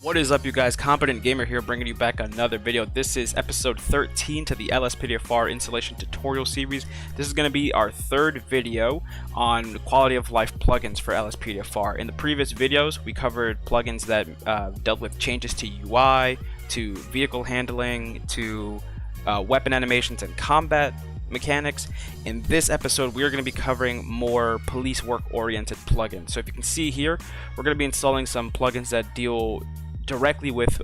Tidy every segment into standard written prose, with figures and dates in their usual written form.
What is up, you guys? Competent Gamer here, bringing you back another video. This is episode 13 to the LSPDFR installation tutorial series. This is going to be our third video on quality of life plugins for LSPDFR. In the previous videos, we covered plugins that dealt with changes to UI, to vehicle handling, to weapon animations and combat mechanics. In this episode, we are going to be covering more police work oriented plugins. So if you can see here, we're going to be installing some plugins that deal directly with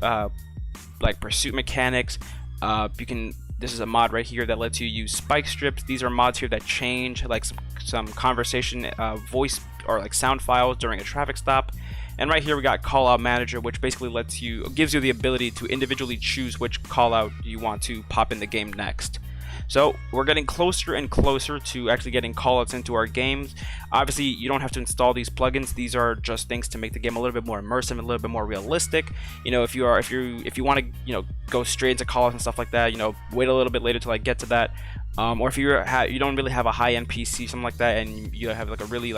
like pursuit mechanics. This is a mod right here that lets you use spike strips. These are mods here that change like some conversation voice or like sound files during a traffic stop. And right here we got call out manager, which basically gives you the ability to individually choose which call out you want to pop in the game next. So we're getting closer and closer to actually getting callouts into our games. Obviously, you don't have to install these plugins. These are just things to make the game a little bit more immersive, a little bit more realistic. You know, if you want to, go straight into callouts and stuff like that, wait a little bit later till I get to that. Or if you don't really have a high-end PC, something like that, and you have like a really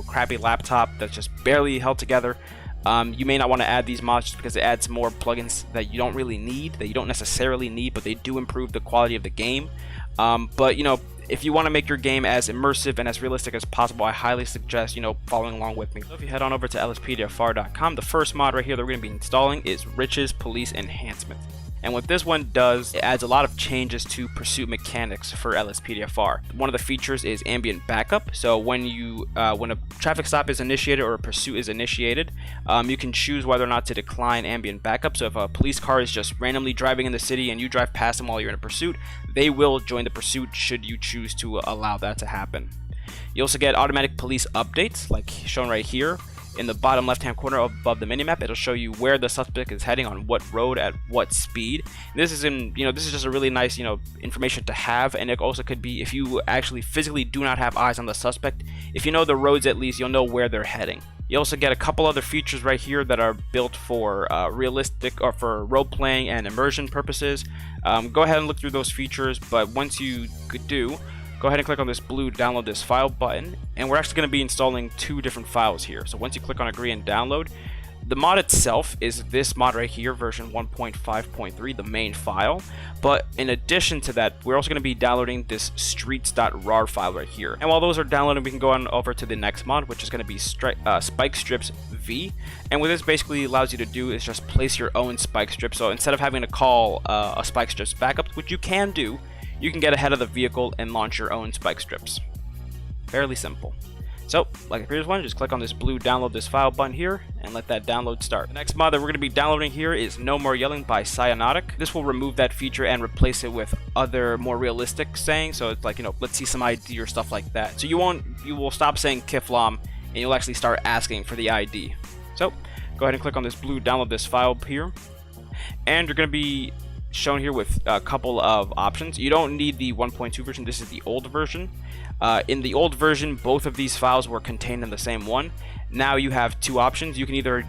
crappy laptop that's just barely held together. You may not want to add these mods just because it adds more plugins that you don't really need, that you don't necessarily need, but they do improve the quality of the game. But if you want to make your game as immersive and as realistic as possible, I highly suggest following along with me. So if you head on over to lspdfr.com, the first mod right here that we're going to be installing is Rich Police Enhancements. And what this one does, it adds a lot of changes to pursuit mechanics for LSPDFR. One of the features is ambient backup. So when a traffic stop is initiated or a pursuit is initiated, you can choose whether or not to decline ambient backup. So if a police car is just randomly driving in the city and you drive past them while you're in a pursuit, they will join the pursuit should you choose to allow that to happen. You also get automatic police updates, like shown right here. In the bottom left hand corner above the minimap, it'll show you where the suspect is heading on what road at what speed. And this is this is just a really nice information to have, and it also could be if you actually physically do not have eyes on the suspect. If you know the roads, at least you'll know where they're heading. You also get a couple other features right here that are built for realistic or for role playing and immersion purposes. Go ahead and look through those features, but once you do, go ahead and click on this blue download this file button, and we're actually going to be installing two different files here. So once you click on agree and download, the mod itself is this mod right here, version 1.5.3, the main file. But in addition to that, we're also going to be downloading this streets.rar file right here. And while those are downloading, we can go on over to the next mod, which is going to be spike strips V. And what this basically allows you to do is just place your own spike strip. So instead of having to call a spike strips backup, which you can do, you can get ahead of the vehicle and launch your own spike strips. Fairly simple. So, like the previous one, just click on this blue download this file button here and let that download start. The next mod that we're going to be downloading here is No More Yelling by Cyanotic. This will remove that feature and replace it with other more realistic sayings. So it's like, let's see some ID or stuff like that. So you will stop saying Kifflom and you'll actually start asking for the ID. So, go ahead and click on this blue download this file here. And you're going to be shown here with a couple of options. You don't need the 1.2 version. This is the old version. In the old version, both of these files were contained in the same one. Now you have two options. You can either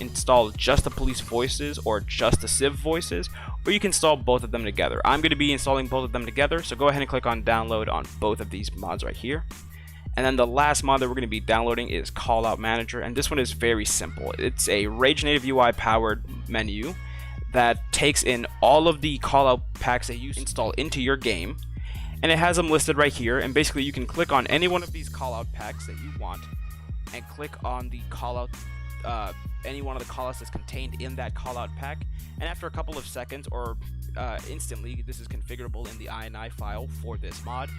install just the police voices or just the civ voices, or you can install both of them together. I'm going to be installing both of them together, so go ahead and click on download on both of these mods right here. And then the last mod that we're going to be downloading is Call Out Manager, and this one is very simple. It's a Rage Native UI powered menu that takes in all of the callout packs that you install into your game, and it has them listed right here. And basically you can click on any one of these callout packs that you want and click on the callout any one of the callouts that's contained in that callout pack, and after a couple of seconds or instantly, this is configurable in the INI file for this mod,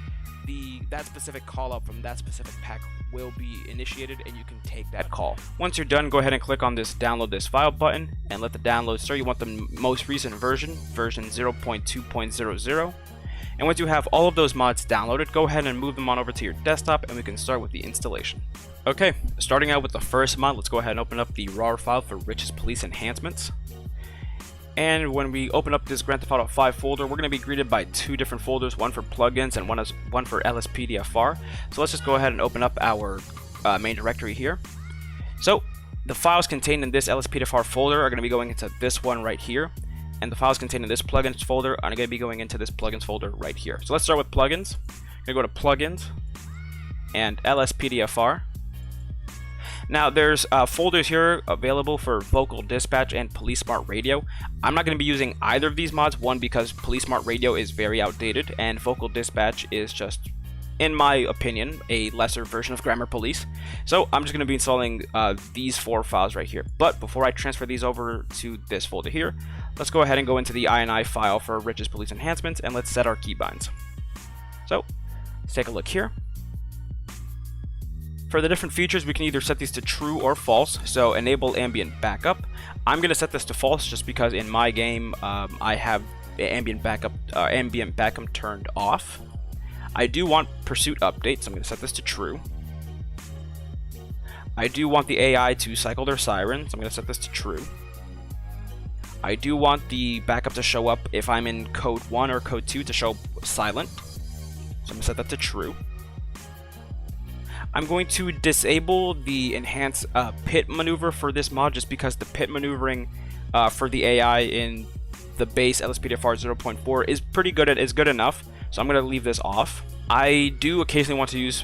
that specific callout from that specific pack will be initiated and you can take that call. Once you're done, go ahead and click on this download this file button and let the download start. You want the most recent version 0.2.00. And once you have all of those mods downloaded, go ahead and move them on over to your desktop and we can start with the installation. Okay, starting out with the first mod, let's go ahead and open up the RAR file for Rich Police Enhancements. And when we open up this Grand Theft Auto 5 folder, we're going to be greeted by two different folders, one for plugins and one for LSPDFR. So let's just go ahead and open up our main directory here. So the files contained in this LSPDFR folder are going to be going into this one right here. And the files contained in this plugins folder are going to be going into this plugins folder right here. So let's start with plugins. I'm going to go to plugins and LSPDFR. Now there's folders here available for Vocal Dispatch and Police Smart Radio. I'm not going to be using either of these mods, one because Police Smart Radio is very outdated and Vocal Dispatch is just, in my opinion, a lesser version of Grammar Police. So I'm just going to be installing these 4 files right here. But before I transfer these over to this folder here, let's go ahead and go into the INI file for Rich's Police Enhancements and let's set our keybinds. So let's take a look here. For the different features, we can either set these to true or false, so enable ambient backup. I'm going to set this to false just because in my game I have ambient backup turned off. I do want pursuit updates, so I'm going to set this to true. I do want the AI to cycle their sirens, so I'm going to set this to true. I do want the backup to show up if I'm in code 1 or code 2 to show silent, so I'm going to set that to true. I'm going to disable the enhanced pit maneuver for this mod just because the pit maneuvering for the AI in the base LSPDFR 0.4 is pretty good, is good enough, so I'm going to leave this off. I do occasionally want to use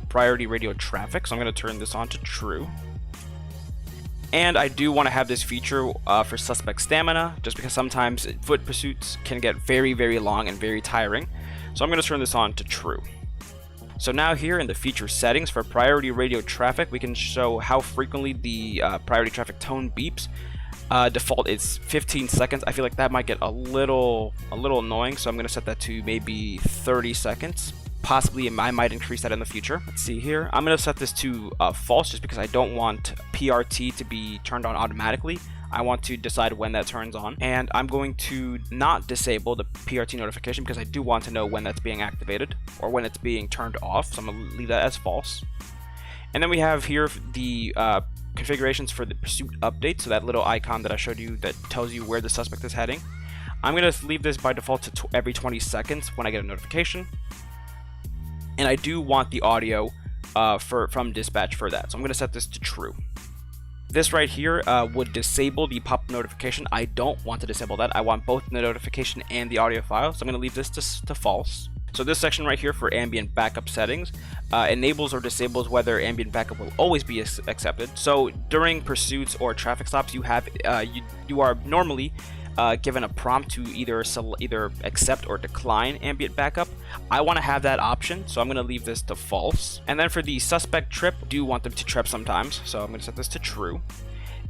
priority radio traffic, so I'm going to turn this on to true. And I do want to have this feature for suspect stamina, just because sometimes foot pursuits can get very, very long and very tiring. So I'm going to turn this on to true. So now here in the feature settings for priority radio traffic, we can show how frequently the priority traffic tone beeps. Default is 15 seconds. I feel like that might get a little annoying, so I'm going to set that to maybe 30 seconds. Possibly I might increase that in the future. Let's see here. I'm going to set this to false just because I don't want PRT to be turned on automatically. I want to decide when that turns on, and I'm going to not disable the PRT notification because I do want to know when that's being activated or when it's being turned off, so I'm going to leave that as false. And then we have here the configurations for the pursuit update, so that little icon that I showed you that tells you where the suspect is heading. I'm going to leave this by default to every 20 seconds when I get a notification. And I do want the audio from dispatch for that, so I'm going to set this to true. This right here would disable the pop notification. I don't want to disable that. I want both the notification and the audio file, so I'm going to leave this to false. So this section right here for ambient backup settings enables or disables whether ambient backup will always be accepted. So during pursuits or traffic stops, you have you are normally given a prompt to either accept or decline ambient backup. I want to have that option, so I'm going to leave this to false. And then for the suspect trip, I do want them to trip sometimes, so I'm going to set this to true.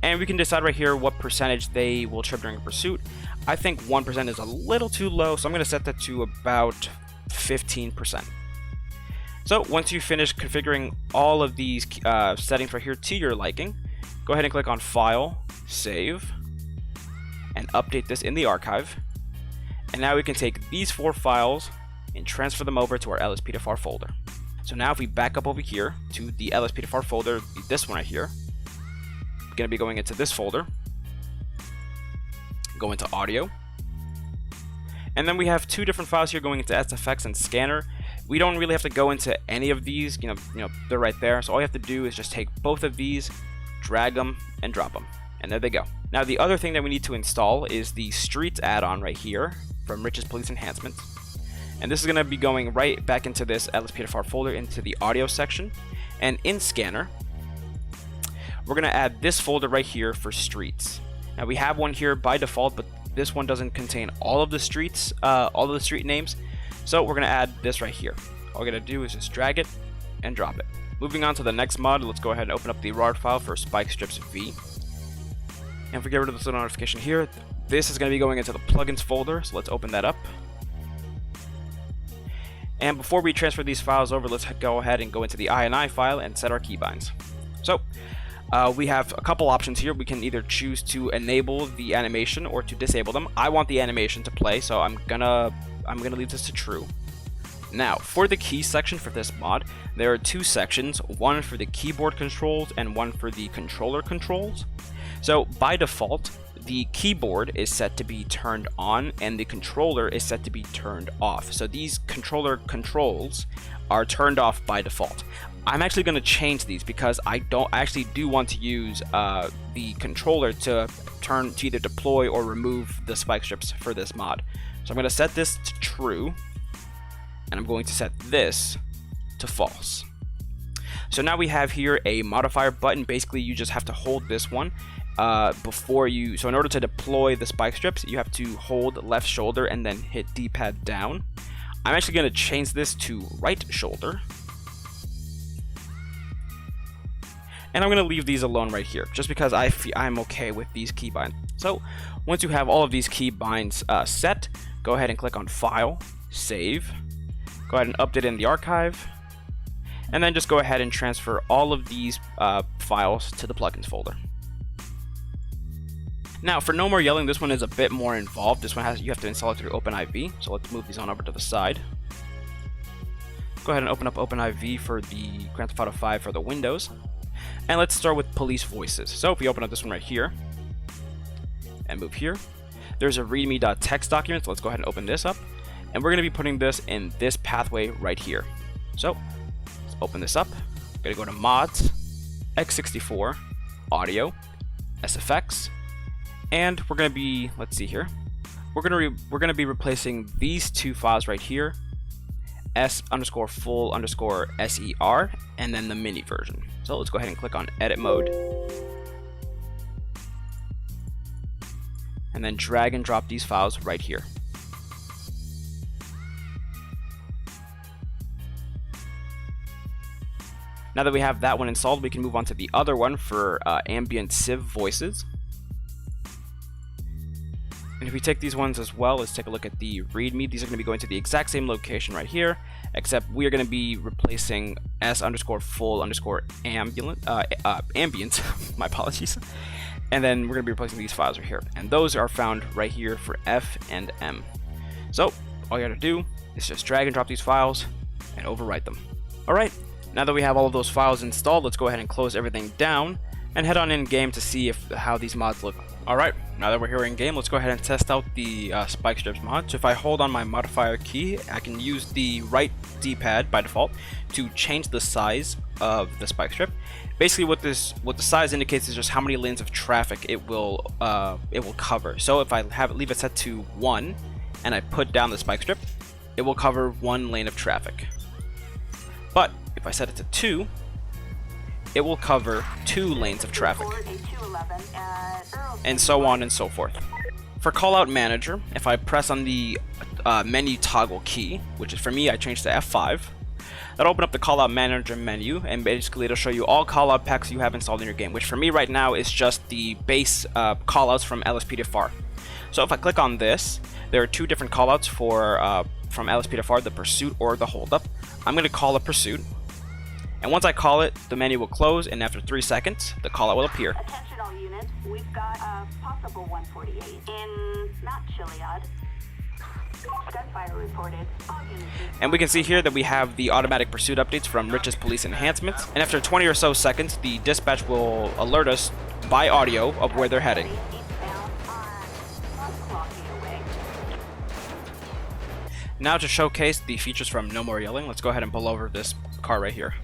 And we can decide right here what percentage they will trip during a pursuit. I think 1% is a little too low, so I'm going to set that to about 15%. So once you finish configuring all of these settings right here to your liking, go ahead and click on File, Save, and update this in the archive. And now we can take these 4 files and transfer them over to our LSPDFR folder. So now if we back up over here to the LSPDFR folder, this one right here, we're going to be going into this folder, go into audio, and then we have 2 different files here going into SFX and scanner. We don't really have to go into any of these, you know, they're right there. So all you have to do is just take both of these, drag them, and drop them. And there they go. Now the other thing that we need to install is the Streets add-on right here from Rich's Police Enhancements. And this is going to be going right back into this LSPDFR folder into the audio section. And in Scanner, we're going to add this folder right here for Streets. Now we have one here by default, but this one doesn't contain all of the streets, all of the street names. So we're going to add this right here. All we're going to do is just drag it and drop it. Moving on to the next mod, let's go ahead and open up the RAR file for Spike Strips V. And if we get rid of this little notification here, this is going to be going into the plugins folder, so let's open that up. And before we transfer these files over, let's go ahead and go into the INI file and set our keybinds. So we have a couple options here. We can either choose to enable the animation or to disable them. I want the animation to play, so I'm gonna leave this to true. Now, for the key section for this mod, there are 2 sections, one for the keyboard controls and one for the controller controls. So by default, the keyboard is set to be turned on and the controller is set to be turned off. So these controller controls are turned off by default. I'm actually going to change these because I actually do want to use the controller to either deploy or remove the spike strips for this mod. So I'm going to set this to true, and I'm going to set this to false. So now we have here a modifier button. Basically, you just have to hold this one so in order to deploy the spike strips, you have to hold left shoulder and then hit D-pad down. I'm actually going to change this to right shoulder. And I'm going to leave these alone right here, just because I'm okay with these keybinds. So once you have all of these keybinds set, go ahead and click on File, Save. Go ahead and update in the archive. And then just go ahead and transfer all of these files to the plugins folder. Now, for No More Yelling, this one is a bit more involved. This one you have to install it through OpenIV. So let's move these on over to the side. Go ahead and open up OpenIV for the Grand Theft Auto 5 for the Windows. And let's start with police voices. So if we open up this one right here and move here, there's a readme.txt document. So let's go ahead and open this up. And we're going to be putting this in this pathway right here. So let's open this up. We're going to go to Mods, x64, Audio, SFX, and we're going to be, let's see here, we're going to be replacing these two files right here, s_full_ser, and then the mini version. So let's go ahead and click on Edit Mode, and then drag and drop these files right here. Now that we have that one installed, we can move on to the other one for ambient civ voices. And if we take these ones as well, let's take a look at the README. These are going to be going to the exact same location right here, except we are going to be replacing s_full_ambient, my apologies. And then we're going to be replacing these files right here. And those are found right here for F and M. So all you got to do is just drag and drop these files and overwrite them. All right, now that we have all of those files installed, let's go ahead and close everything down and head on in game to see how these mods look. Alright, now that we're here in game, let's go ahead and test out the spike strips mod. So if I hold on my modifier key, I can use the right D-pad by default to change the size of the spike strip. Basically what the size indicates is just how many lanes of traffic it will cover. So if I leave it set to 1 and I put down the spike strip, it will cover 1 lane of traffic. But if I set it to 2, it will cover 2 lanes of traffic, and so on and so forth. For callout manager, if I press on the menu toggle key, which is for me, I changed to F5, that'll open up the callout manager menu, and basically it'll show you all callout packs you have installed in your game, which for me right now is just the base callouts from LSPDFR. So if I click on this, there are 2 different callouts from LSPDFR, the pursuit or the holdup. I'm going to call a pursuit. And once I call it, the menu will close, and after 3 seconds, the callout will appear. Attention all units, we've got a possible 148 in Mount Chiliad. Gunfire reported. And we can see here that we have the automatic pursuit updates from Rich's Police Enhancements. And after 20 or so seconds, the dispatch will alert us by audio of where they're heading. Now to showcase the features from No More Yelling, let's go ahead and pull over this car right here.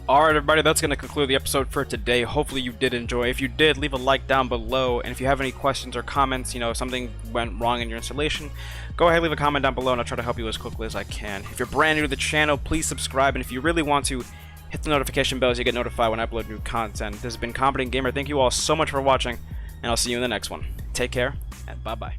Alright everybody, that's going to conclude the episode for today. Hopefully you did enjoy. If you did, leave a like down below, and if you have any questions or comments, something went wrong in your installation, go ahead, leave a comment down below, and I'll try to help you as quickly as I can. If you're brand new to the channel, please subscribe, and if you really want to, hit the notification bell so you get notified when I upload new content. This has been Competent Gamer. Thank you all so much for watching, and I'll see you in the next one. Take care, and bye-bye.